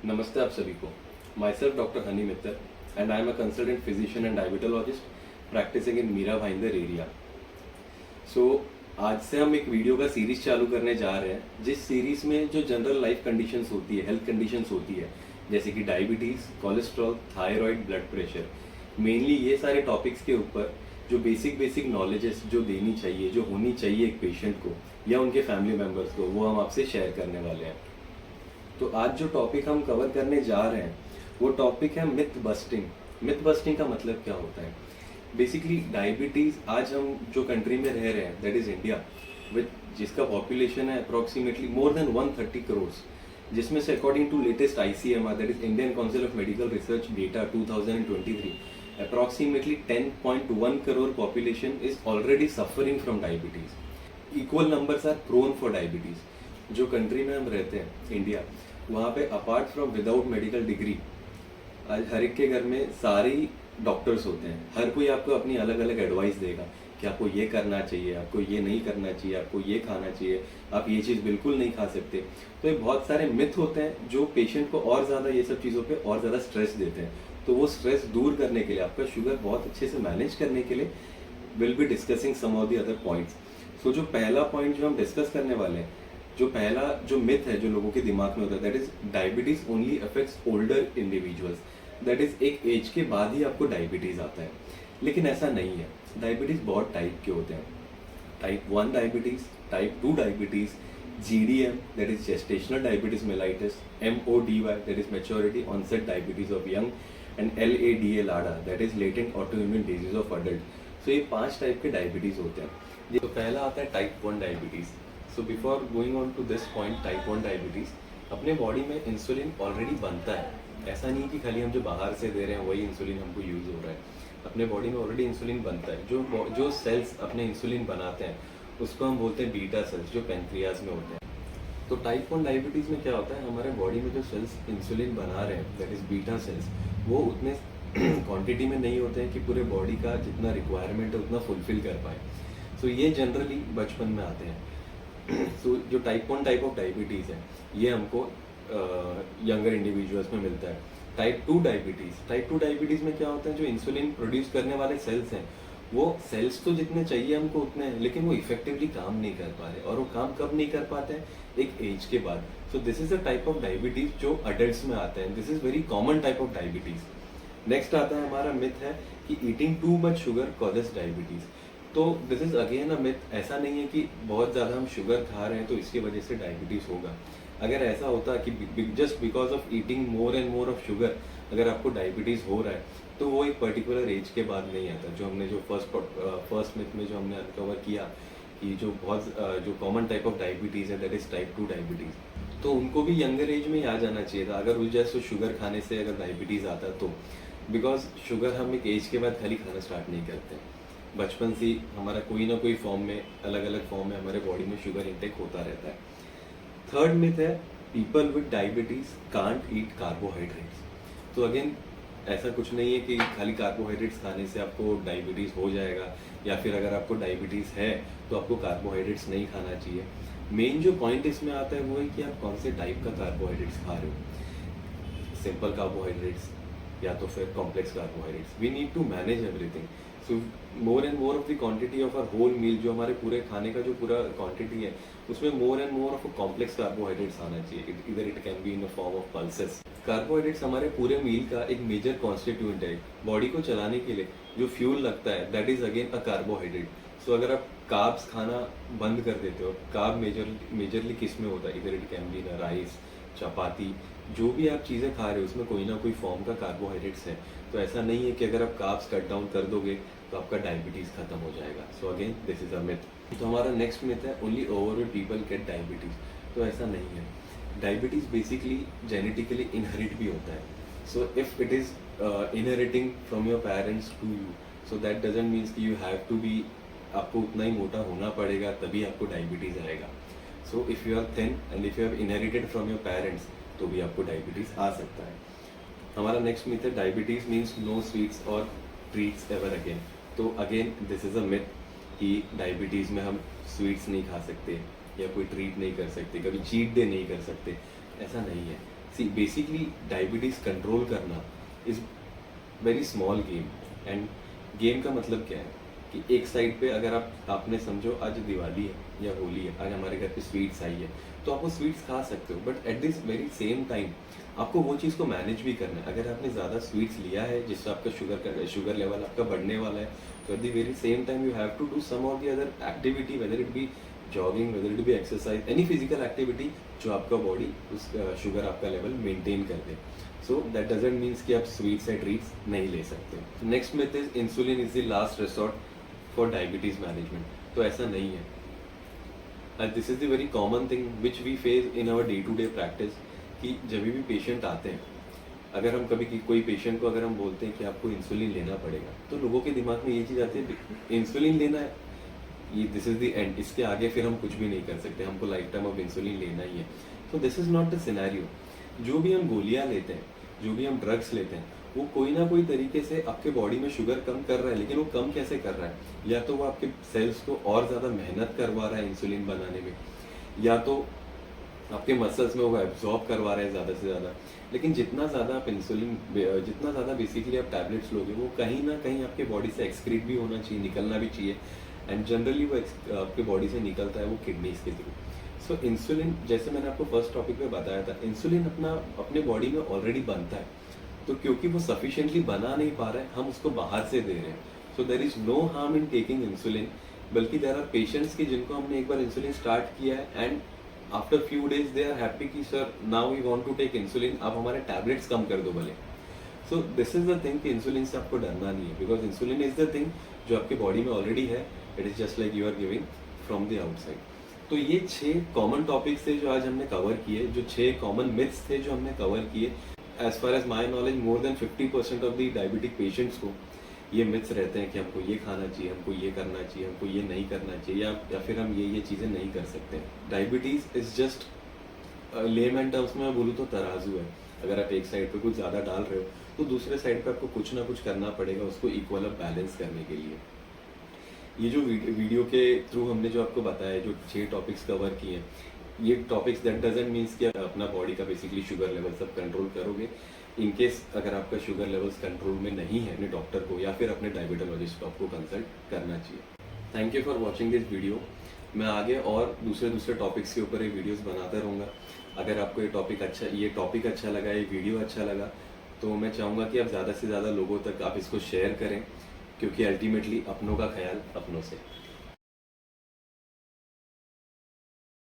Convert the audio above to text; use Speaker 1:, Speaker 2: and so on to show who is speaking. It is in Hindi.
Speaker 1: नमस्ते आप सभी को। Myself doctor Honey Mittar and I am a consultant physician and diabetologist practising in Meera Bhayandar area. So आज से हम एक वीडियो का सीरीज चालू करने जा रहे हैं, जिस सीरीज में जो जनरल लाइफ कंडीशंस होती है, हेल्थ कंडीशंस होती है, जैसे कि diabetes, cholesterol, thyroid, blood pressure, mainly ये सारे टॉपिक्स के ऊपर जो बेसिक नॉलेजेस जो देनी चाहिए, जो होनी चाहिए एक पेशेंट को या उनके फैमिली मेम्बर्स को, वो हम आपसे शेयर करने वाले हैं। तो आज जो टॉपिक हम कवर करने जा रहे हैं वो टॉपिक है मिथ बस्टिंग। मिथ बस्टिंग का मतलब क्या होता है? बेसिकली डायबिटीज़, आज हम जो कंट्री में रह रहे हैं दैट इज़ इंडिया, विद जिसका पॉपुलेशन है अप्रॉक्सीमेटली मोर देन 130 करोड़, जिसमें से according to latest ICMR that is Indian council of medical research data 2023, approximately 10.1 crore population is already suffering from diabetes. Equal numbers are prone for diabetes. जो कंट्री में हम रहते हैं इंडिया, वहाँ पे apart from without medical degree आज हर एक के घर में सारे डॉक्टर्स होते हैं। हर कोई आपको अपनी अलग अलग एडवाइस देगा कि आपको ये करना चाहिए, आपको ये नहीं करना चाहिए, आपको ये खाना चाहिए, आप ये चीज़ बिल्कुल नहीं खा सकते। तो ये बहुत सारे मिथ होते हैं जो पेशेंट को और ज़्यादा ये सब चीज़ों पे और ज़्यादा स्ट्रेस देते हैं। तो वो स्ट्रेस दूर करने के लिए, आपका शुगर बहुत अच्छे से मैनेज करने के लिए will be discussing some of the other points. So जो पहला पॉइंट जो हम डिस्कस करने वाले हैं, जो पहला जो मिथ है जो लोगों के दिमाग में होता है, that is diabetes only affects older individuals. That is एक एज के बाद ही आपको डायबिटीज आता है, लेकिन ऐसा नहीं है। डायबिटीज बहुत टाइप के होते हैं। Type 1 diabetes, type 2 diabetes, GDM that is gestational diabetes mellitus, MODY that is maturity onset diabetes of young, and LADA LADA that is latent autoimmune disease of adult. So ये 5 टाइप के डायबिटीज होते हैं। तो पहला आता है type 1 diabetes. So before going on to this point, type 1 diabetes, अपने बॉडी में इंसुलिन ऑलरेडी बनता है। ऐसा नहीं कि खाली हम जो बाहर से दे रहे हैं वही इंसुलिन हमको यूज हो रहा है। अपने बॉडी में ऑलरेडी इंसुलिन बनता है। जो सेल्स अपने इंसुलिन बनाते हैं उसको हम बोलते हैं बीटा सेल्स, जो पेनक्रियाज में होते हैं। तो टाइप 1 डायबिटीज में क्या होता है, हमारे बॉडी में जो सेल्स इंसुलिन बना रहे हैं दैट इज बीटा सेल्स, वो उतने क्वांटिटी में नहीं होते हैं कि पूरे बॉडी का जितना रिक्वायरमेंट है उतना फुलफिल कर पाए। सो ये जनरली बचपन में आते हैं। सो जो टाइप 1 टाइप ऑफ डायबिटीज़ है ये हमको यंगर इंडिविजुअल्स में मिलता है। टाइप 2 डायबिटीज़ में क्या होता है, जो इंसुलिन प्रोड्यूस करने वाले सेल्स हैं, वो सेल्स तो जितने चाहिए हमको उतने हैं, लेकिन वो इफेक्टिवली काम नहीं कर पा रहे। और वो काम कब नहीं कर पाते हैं? एक एज के बाद। So this is a type of diabetes जो अडल्ट्स में आते हैं। This is very common type of diabetes. Next आता है हमारा मिथ है कि eating too much sugar causes diabetes. तो this is again a myth. ऐसा नहीं है कि बहुत ज़्यादा हम शुगर खा रहे हैं तो इसकी वजह से डायबिटीज़ होगा। अगर ऐसा होता कि just because of eating more and more of sugar अगर आपको डायबिटीज़ हो रहा है, तो वो एक पर्टिकुलर एज के बाद नहीं आता। जो हमने जो फर्स्ट मिथ में जो हमने अनकवर किया कि जो कॉमन टाइप ऑफ डायबिटीज़ है दैट इज टाइप 2 डायबिटीज़, तो उनको भी यंगर एज में ही आ जाना चाहिए था अगर उस जैसे शुगर खाने से अगर डायबिटीज़ आता तो। बिकॉज शुगर हम एक एज के बाद खाली खाना स्टार्ट नहीं करते। बचपन से ही हमारा कोई ना कोई फॉर्म में, अलग अलग फॉर्म में हमारे बॉडी में शुगर इंटेक होता रहता है। थर्ड मिथ है people with diabetes can't eat carbohydrates. तो अगेन ऐसा कुछ नहीं है कि खाली कार्बोहाइड्रेट्स खाने से आपको डायबिटीज़ हो जाएगा, या फिर अगर आपको डायबिटीज़ है तो आपको कार्बोहाइड्रेट्स नहीं खाना चाहिए। मेन जो पॉइंट इसमें आता है वो है कि आप कौन से टाइप का कार्बोहाइड्रेट्स खा रहे हो। सिंपल कार्बोहाइड्रेट्स या तो फिर complex carbohydrates. We need to manage everything. So more and more of the quantity of our whole meal, जो हमारे पूरे खाने का जो पूरा क्वांटिटी है उसमें मोर and more of complex carbohydrates आना चाहिए। इधर it can be in the form of pulses. Carbohydrates हमारे पूरे मील का एक मेजर कॉन्स्टिट्यूएंट है। बॉडी को चलाने के लिए जो फ्यूल लगता है that is again a carbohydrate. So अगर आप कार्ब्स खाना बंद कर देते हो, कार्ब मेजरली किस में होता है, इधर इट कैन बी ना राइस, चपाती, जो भी आप चीज़ें खा रहे हो उसमें कोई ना कोई फॉर्म का कार्बोहाइड्रेट्स है। तो ऐसा नहीं है कि अगर आप कार्ब्स कट डाउन कर दोगे तो आपका डायबिटीज़ खत्म हो जाएगा। So again this is a myth. तो हमारा नेक्स्ट मिथ है only overweight people get diabetes. तो ऐसा नहीं है। डायबिटीज़ बेसिकली जेनेटिकली इनहेरिट भी होता है। So if it is inheriting from your parents to you, so that doesn't means कि यू हैव टू बी, आपको उतना ही मोटा होना पड़ेगा तभी आपको डायबिटीज़ आएगा। So if you are thin and if you have inherited from your parents तो भी आपको डायबिटीज़ आ सकता है। हमारा नेक्स्ट मिथ है डायबिटीज़ मीन्स नो स्वीट्स और ट्रीट्स एवर अगेन। तो again this is a myth कि डायबिटीज़ में हम स्वीट्स नहीं खा सकते या कोई ट्रीट नहीं कर सकते, कभी चीट डे नहीं कर सकते। ऐसा नहीं है। सी बेसिकली डायबिटीज़ कंट्रोल करना is very small game. End game का मतलब क्या है कि एक साइड पे अगर आपने समझो आज दिवाली है या होली है, आज हमारे घर पे स्वीट्स आई है, तो आप वो स्वीट्स खा सकते हो, but at this very same time आपको वो चीज़ को मैनेज भी करना है। अगर आपने ज़्यादा स्वीट्स लिया है जिससे आपका शुगर लेवल आपका बढ़ने वाला है, तो at the very same time you have to do some of the other activity, whether it be jogging, whether it be exercise, any physical activity जो आपका बॉडी उस शुगर आपका लेवल मेंटेन कर दे। सो दैट डजेंट मीन्स कि आप स्वीट्स एंड ट्रीट्स नहीं ले सकते। Next method is insulin is the last resort for diabetes management. तो ऐसा नहीं है। This is the very common thing which we face in our day to day practice कि जब भी पेशेंट आते हैं, अगर हम कभी कोई पेशेंट को अगर हम बोलते हैं कि आपको इंसुलिन लेना पड़ेगा, तो लोगों के दिमाग में ये चीज़ आती है इंसुलिन लेना है, ये दिस इज द एंड, इसके आगे फिर हम कुछ भी नहीं कर सकते, हमको लाइफ टाइम अब इंसुलिन लेना ही है। तो this is not the scenario. जो भी हम गोलियां लेते हैं, जो भी हम ड्रग्स लेते हैं, वो कोई ना कोई तरीके से आपके बॉडी में शुगर कम कर रहा है, लेकिन वो कम कैसे कर रहा है? या तो वो आपके सेल्स को और ज़्यादा मेहनत करवा रहा है इंसुलिन बनाने में, या तो आपके मसल्स में वो एब्जॉर्ब करवा रहे हैं ज़्यादा से ज़्यादा। लेकिन जितना ज़्यादा आप इंसुलिन, जितना ज़्यादा बेसिकली आप टैबलेट्स लोगे, वो कहीं ना कहीं आपके बॉडी से एक्सक्रीट भी होना चाहिए, निकलना भी चाहिए। एंड जनरली वो आपके बॉडी से निकलता है वो किडनीज के थ्रू। सो इंसुलिन, जैसे मैंने आपको फर्स्ट टॉपिक में बताया था, इंसुलिन अपने बॉडी में ऑलरेडी बनता है, तो क्योंकि वो सफिशिएंटली बना नहीं पा रहा है, हम उसको बाहर से दे रहे हैं। So there is no harm in taking insulin. बल्कि देर आर पेशेंट्स की जिनको हमने एक बार इंसुलिन स्टार्ट किया है and after few days they are happy कि sir now we want to take insulin, आप हमारे टैबलेट्स कम कर दो भले। So this is the thing कि इंसुलिन से आपको डरना नहीं है, because insulin is the thing जो आपके बॉडी में ऑलरेडी है। It is just like you are giving from the outside. तो ये 6 कॉमन टॉपिक्स थे जो आज हमने कवर किए, जो 6 कॉमन मिथ्स थे जो हमने कवर किए। As far as my knowledge, more than 50% of the diabetic patients को ये मिथ्स रहते हैं कि हमको ये खाना चाहिए, हमको ये करना चाहिए, हमको ये नहीं करना चाहिए, या फिर हम ये चीज़ें नहीं कर सकते। Diabetes is just layman terms में मैं बोलूँ तो तराजू है। अगर आप एक साइड पे कुछ ज़्यादा डाल रहे हो, तो दूसरे साइड पे आपको कुछ ना कुछ करना पड़ेगा उसको इक्वल अप बैलेंस करने के लिए। ये जो वीडियो के थ्रू हमने जो आपको बताया, जो 6 टॉपिक्स कवर किए हैं, ये टॉपिक्स दैट डजंट मीन्स कि आप अपना बॉडी का बेसिकली शुगर लेवल सब कंट्रोल करोगे। इन केस अगर आपका शुगर लेवल्स कंट्रोल में नहीं है, अपने डॉक्टर को या फिर अपने डायबिटोलॉजिस्ट को आपको कंसल्ट करना चाहिए। Thank you for watching this video. मैं आगे और दूसरे टॉपिक्स के ऊपर ये वीडियोस बनाता रहूँगा। अगर आपको ये टॉपिक अच्छा लगा, ये वीडियो अच्छा लगा, तो मैं चाहूँगा कि आप ज़्यादा से ज़्यादा लोगों तक आप इसको शेयर करें, क्योंकि अल्टीमेटली अपनों का ख्याल अपनों से।